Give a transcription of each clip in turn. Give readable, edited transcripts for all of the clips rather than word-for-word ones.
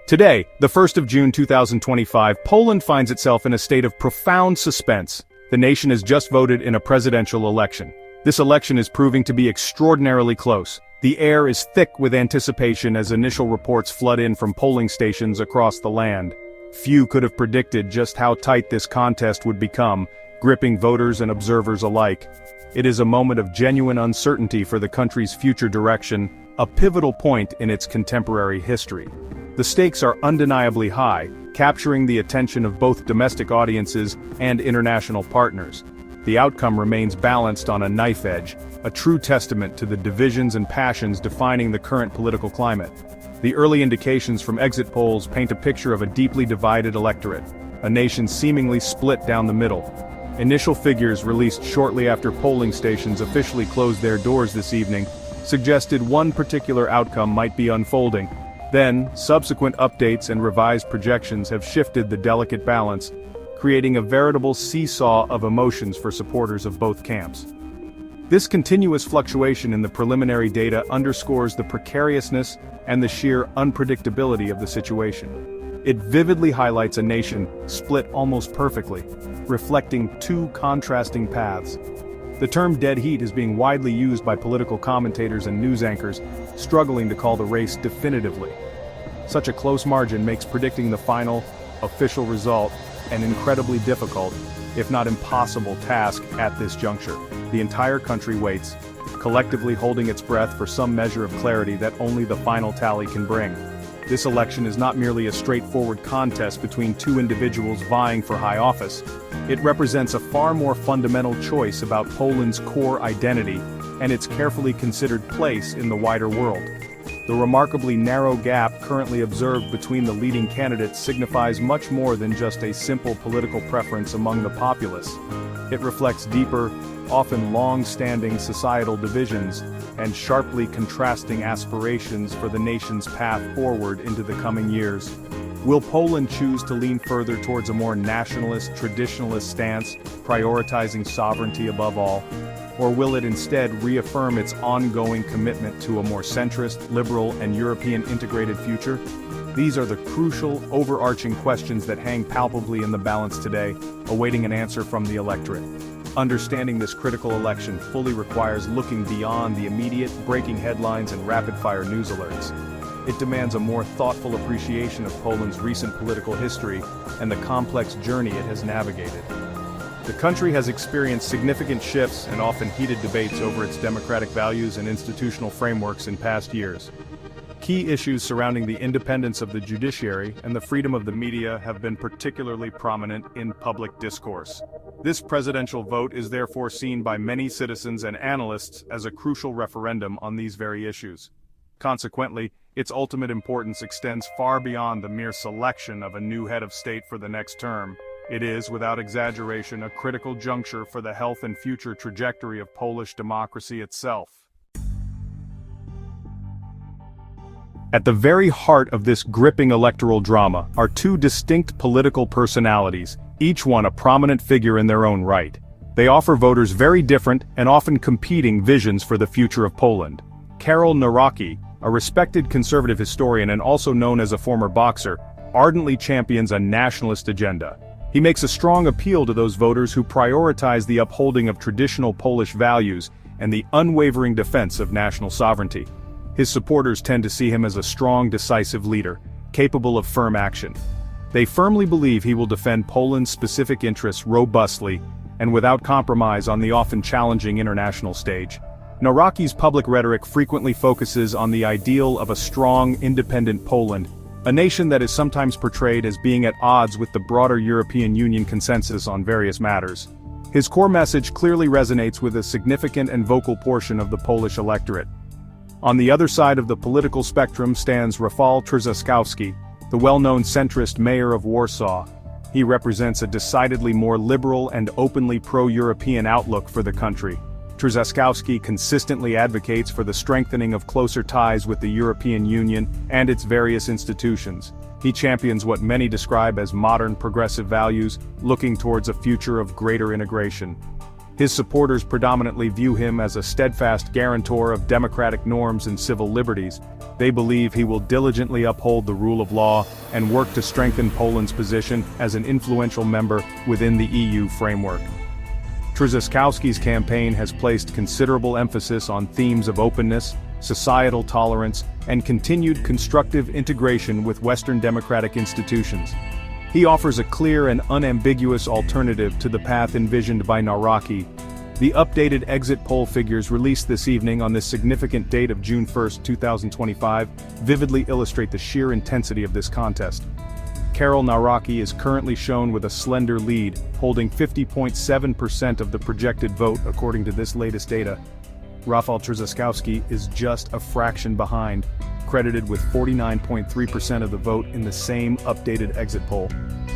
Today, the 1st of June 2025, Poland finds itself in a state of profound suspense. The nation has just voted in a presidential election. This election is proving to be extraordinarily close. The air is thick with anticipation as initial reports flood in from polling stations across the land. Few could have predicted just how tight this contest would become, gripping voters and observers alike. It is a moment of genuine uncertainty for the country's future direction, a pivotal point in its contemporary history. The stakes are undeniably high, capturing the attention of both domestic audiences and international partners. The outcome remains balanced on a knife edge, a true testament to the divisions and passions defining the current political climate. The early indications from exit polls paint a picture of a deeply divided electorate, a nation seemingly split down the middle. Initial figures released shortly after polling stations officially closed their doors this evening suggested one particular outcome might be unfolding. Then, subsequent updates and revised projections have shifted the delicate balance, creating a veritable seesaw of emotions for supporters of both camps. This continuous fluctuation in the preliminary data underscores the precariousness and the sheer unpredictability of the situation. It vividly highlights a nation split almost perfectly, reflecting two contrasting paths. The term dead heat is being widely used by political commentators and news anchors, struggling to call the race definitively. Such a close margin makes predicting the final, official result an incredibly difficult, if not impossible task at this juncture. The entire country waits, collectively holding its breath for some measure of clarity that only the final tally can bring. This election is not merely a straightforward contest between two individuals vying for high office. It represents a far more fundamental choice about Poland's core identity and its carefully considered place in the wider world. The remarkably narrow gap currently observed between the leading candidates signifies much more than just a simple political preference among the populace. It reflects deeper, often long-standing societal divisions and sharply contrasting aspirations for the nation's path forward into the coming years. Will Poland choose to lean further towards a more nationalist, traditionalist stance, prioritizing sovereignty above all? Or will it instead reaffirm its ongoing commitment to a more centrist, liberal, and European integrated future? These are the crucial, overarching questions that hang palpably in the balance today, awaiting an answer from the electorate. Understanding this critical election fully requires looking beyond the immediate, breaking headlines and rapid-fire news alerts. It demands a more thoughtful appreciation of Poland's recent political history and the complex journey it has navigated. The country has experienced significant shifts and often heated debates over its democratic values and institutional frameworks in past years. Key issues surrounding the independence of the judiciary and the freedom of the media have been particularly prominent in public discourse. This presidential vote is therefore seen by many citizens and analysts as a crucial referendum on these very issues. Consequently, its ultimate importance extends far beyond the mere selection of a new head of state for the next term. It is, without exaggeration, a critical juncture for the health and future trajectory of Polish democracy itself. At the very heart of this gripping electoral drama are two distinct political personalities, each one a prominent figure in their own right. They offer voters very different and often competing visions for the future of Poland. Karol Nawrocki, a respected conservative historian and also known as a former boxer, ardently champions a nationalist agenda. He makes a strong appeal to those voters who prioritize the upholding of traditional Polish values and the unwavering defense of national sovereignty. His supporters tend to see him as a strong, decisive leader, capable of firm action. They firmly believe he will defend Poland's specific interests robustly and without compromise on the often challenging international stage. Nawrocki's public rhetoric frequently focuses on the ideal of a strong, independent Poland, a nation that is sometimes portrayed as being at odds with the broader European Union consensus on various matters. His core message clearly resonates with a significant and vocal portion of the Polish electorate. On the other side of the political spectrum stands Rafał Trzaskowski, the well-known centrist mayor of Warsaw. He represents a decidedly more liberal and openly pro-European outlook for the country. Trzaskowski consistently advocates for the strengthening of closer ties with the European Union and its various institutions. He champions what many describe as modern progressive values, looking towards a future of greater integration. His supporters predominantly view him as a steadfast guarantor of democratic norms and civil liberties. They believe he will diligently uphold the rule of law and work to strengthen Poland's position as an influential member within the EU framework. Trzaskowski's campaign has placed considerable emphasis on themes of openness, societal tolerance, and continued constructive integration with Western democratic institutions. He offers a clear and unambiguous alternative to the path envisioned by Nawrocki. The updated exit poll figures released this evening on this significant date of June 1, 2025, vividly illustrate the sheer intensity of this contest. Karol Nawrocki is currently shown with a slender lead, holding 50.7% of the projected vote according to this latest data. Rafał Trzaskowski is just a fraction behind, credited with 49.3% of the vote in the same updated exit poll.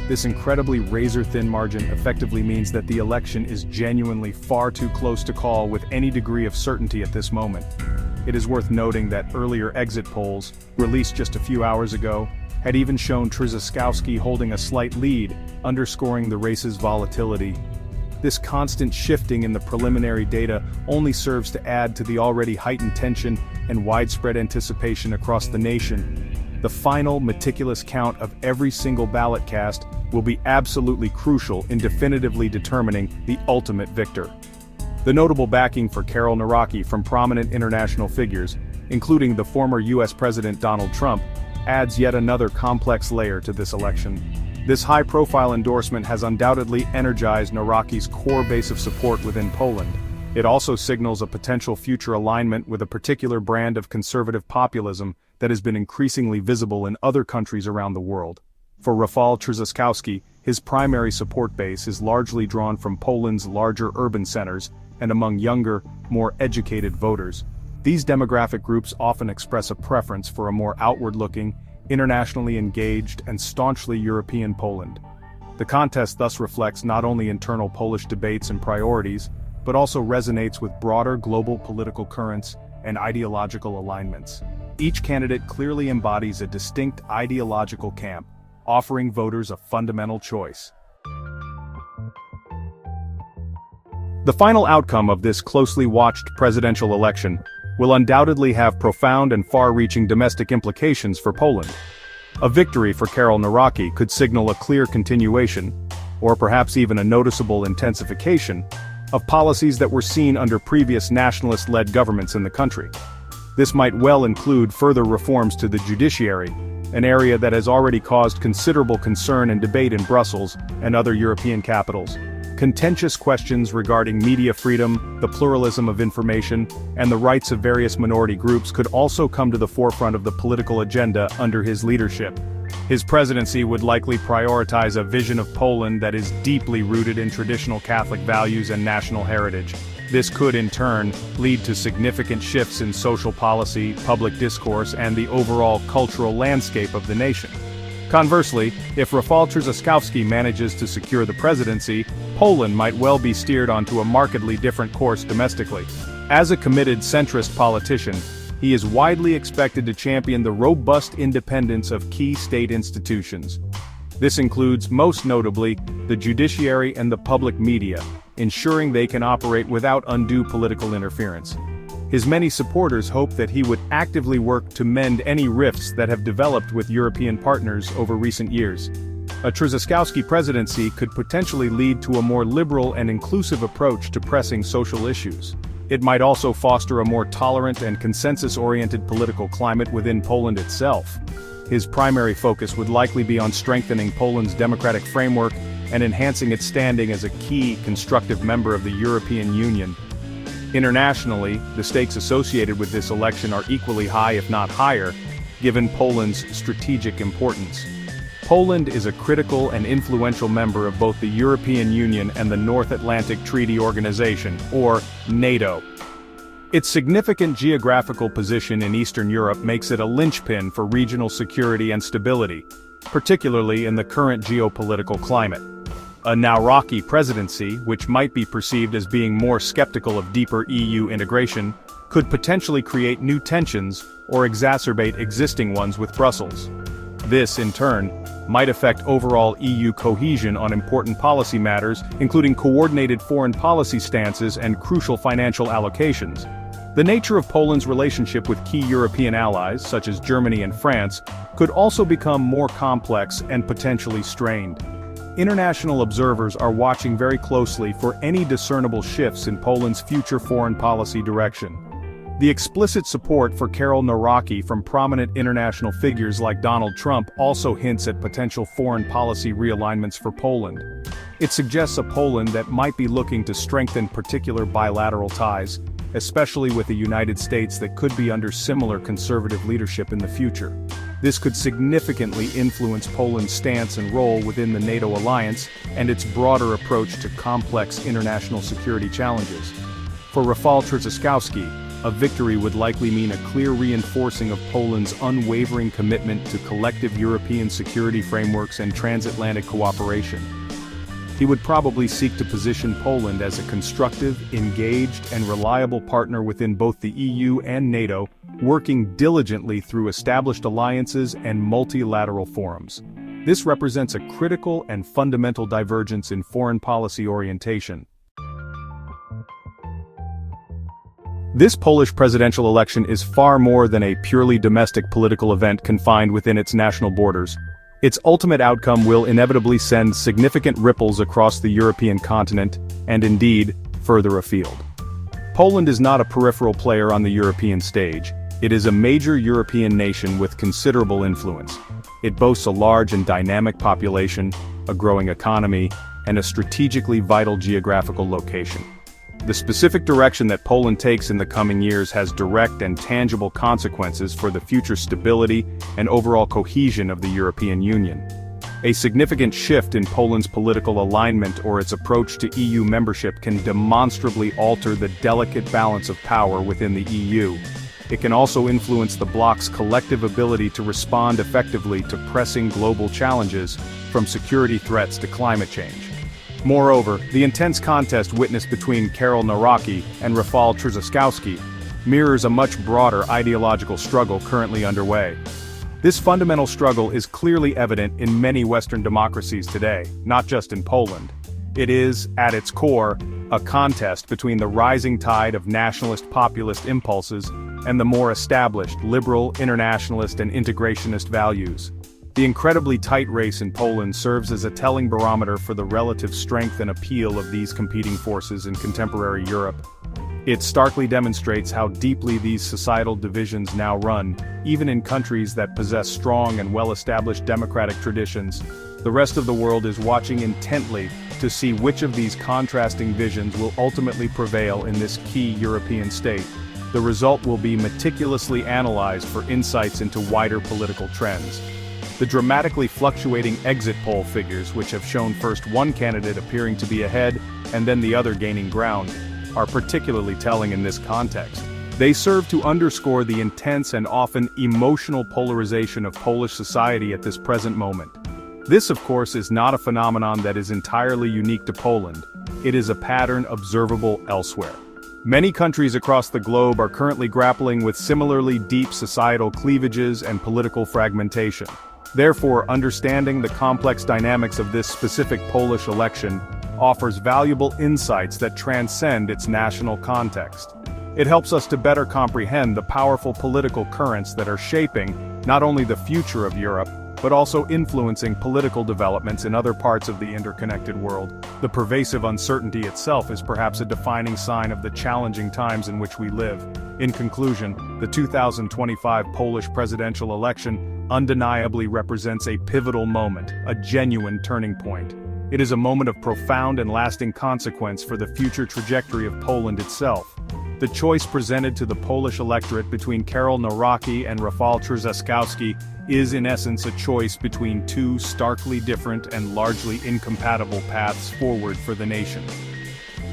This incredibly razor-thin margin effectively means that the election is genuinely far too close to call with any degree of certainty at this moment. It is worth noting that earlier exit polls, released just a few hours ago, had even shown Trzaskowski holding a slight lead, underscoring the race's volatility. This constant shifting in the preliminary data only serves to add to the already heightened tension and widespread anticipation across the nation. The final, meticulous count of every single ballot cast will be absolutely crucial in definitively determining the ultimate victor. The notable backing for Karol Nawrocki from prominent international figures, including the former US President Donald Trump, adds yet another complex layer to this election. This high-profile endorsement has undoubtedly energized Nawrocki's core base of support within Poland. It also signals a potential future alignment with a particular brand of conservative populism that has been increasingly visible in other countries around the world. For Rafał Trzaskowski, his primary support base is largely drawn from Poland's larger urban centers and among younger, more educated voters. These demographic groups often express a preference for a more outward-looking, internationally engaged, and staunchly European Poland. The contest thus reflects not only internal Polish debates and priorities, but also resonates with broader global political currents and ideological alignments. Each candidate clearly embodies a distinct ideological camp, offering voters a fundamental choice. The final outcome of this closely watched presidential election will undoubtedly have profound and far-reaching domestic implications for Poland. A victory for Karol Nawrocki could signal a clear continuation, or perhaps even a noticeable intensification, of policies that were seen under previous nationalist-led governments in the country. This might well include further reforms to the judiciary, an area that has already caused considerable concern and debate in Brussels and other European capitals. Contentious questions regarding media freedom, the pluralism of information, and the rights of various minority groups could also come to the forefront of the political agenda under his leadership. His presidency would likely prioritize a vision of Poland that is deeply rooted in traditional Catholic values and national heritage. This could, in turn, lead to significant shifts in social policy, public discourse, and the overall cultural landscape of the nation. Conversely, if Rafał Trzaskowski manages to secure the presidency, Poland might well be steered onto a markedly different course domestically. As a committed centrist politician, he is widely expected to champion the robust independence of key state institutions. This includes, most notably, the judiciary and the public media, ensuring they can operate without undue political interference. His many supporters hope that he would actively work to mend any rifts that have developed with European partners over recent years. A Trzaskowski presidency could potentially lead to a more liberal and inclusive approach to pressing social issues. It might also foster a more tolerant and consensus-oriented political climate within Poland itself. His primary focus would likely be on strengthening Poland's democratic framework and enhancing its standing as a key, constructive member of the European Union. Internationally, the stakes associated with this election are equally high if not higher, given Poland's strategic importance. Poland is a critical and influential member of both the European Union and the North Atlantic Treaty Organization, or NATO. Its significant geographical position in Eastern Europe makes it a linchpin for regional security and stability, particularly in the current geopolitical climate. A Nawrocki presidency, which might be perceived as being more skeptical of deeper EU integration, could potentially create new tensions or exacerbate existing ones with Brussels. This, in turn, might affect overall EU cohesion on important policy matters, including coordinated foreign policy stances and crucial financial allocations. The nature of Poland's relationship with key European allies, such as Germany and France, could also become more complex and potentially strained. International observers are watching very closely for any discernible shifts in Poland's future foreign policy direction. The explicit support for Karol Nawrocki from prominent international figures like Donald Trump also hints at potential foreign policy realignments for Poland. It suggests a Poland that might be looking to strengthen particular bilateral ties, especially with the United States that could be under similar conservative leadership in the future. This could significantly influence Poland's stance and role within the NATO alliance and its broader approach to complex international security challenges. For Rafał Trzaskowski, a victory would likely mean a clear reinforcing of Poland's unwavering commitment to collective European security frameworks and transatlantic cooperation. He would probably seek to position Poland as a constructive, engaged, and reliable partner within both the EU and NATO, working diligently through established alliances and multilateral forums. This represents a critical and fundamental divergence in foreign policy orientation. This Polish presidential election is far more than a purely domestic political event confined within its national borders. Its ultimate outcome will inevitably send significant ripples across the European continent, and indeed, further afield. Poland is not a peripheral player on the European stage. It is a major European nation with considerable influence. It boasts a large and dynamic population, a growing economy, and a strategically vital geographical location. The specific direction that Poland takes in the coming years has direct and tangible consequences for the future stability and overall cohesion of the European Union. A significant shift in Poland's political alignment or its approach to EU membership can demonstrably alter the delicate balance of power within the EU. It can also influence the bloc's collective ability to respond effectively to pressing global challenges, from security threats to climate change. Moreover, the intense contest witnessed between Karol Nawrocki and Rafał Trzaskowski mirrors a much broader ideological struggle currently underway. This fundamental struggle is clearly evident in many Western democracies today, not just in Poland. It is, at its core, a contest between the rising tide of nationalist populist impulses and the more established liberal, internationalist and integrationist values. The incredibly tight race in Poland serves as a telling barometer for the relative strength and appeal of these competing forces in contemporary Europe. It starkly demonstrates how deeply these societal divisions now run, even in countries that possess strong and well-established democratic traditions. The rest of the world is watching intently to see which of these contrasting visions will ultimately prevail in this key European state. The result will be meticulously analyzed for insights into wider political trends. The dramatically fluctuating exit poll figures, which have shown first one candidate appearing to be ahead and then the other gaining ground, are particularly telling in this context. They serve to underscore the intense and often emotional polarization of Polish society at this present moment. This, of course, is not a phenomenon that is entirely unique to Poland. It is a pattern observable elsewhere. Many countries across the globe are currently grappling with similarly deep societal cleavages and political fragmentation. Therefore, understanding the complex dynamics of this specific Polish election offers valuable insights that transcend its national context. It helps us to better comprehend the powerful political currents that are shaping not only the future of Europe, but also influencing political developments in other parts of the interconnected world. The pervasive uncertainty itself is perhaps a defining sign of the challenging times in which we live. In conclusion, the 2025 Polish presidential election undeniably represents a pivotal moment, a genuine turning point. It is a moment of profound and lasting consequence for the future trajectory of Poland itself. The choice presented to the Polish electorate between Karol Nawrocki and Rafał Trzaskowski is in essence a choice between two starkly different and largely incompatible paths forward for the nation.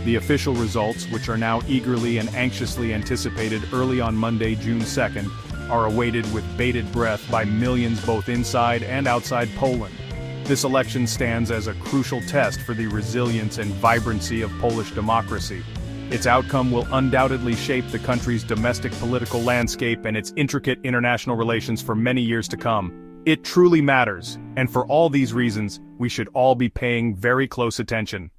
The official results, which are now eagerly and anxiously anticipated early on Monday, June 2nd, are awaited with bated breath by millions both inside and outside Poland. This election stands as a crucial test for the resilience and vibrancy of Polish democracy. Its outcome will undoubtedly shape the country's domestic political landscape and its intricate international relations for many years to come. It truly matters, and for all these reasons, we should all be paying very close attention.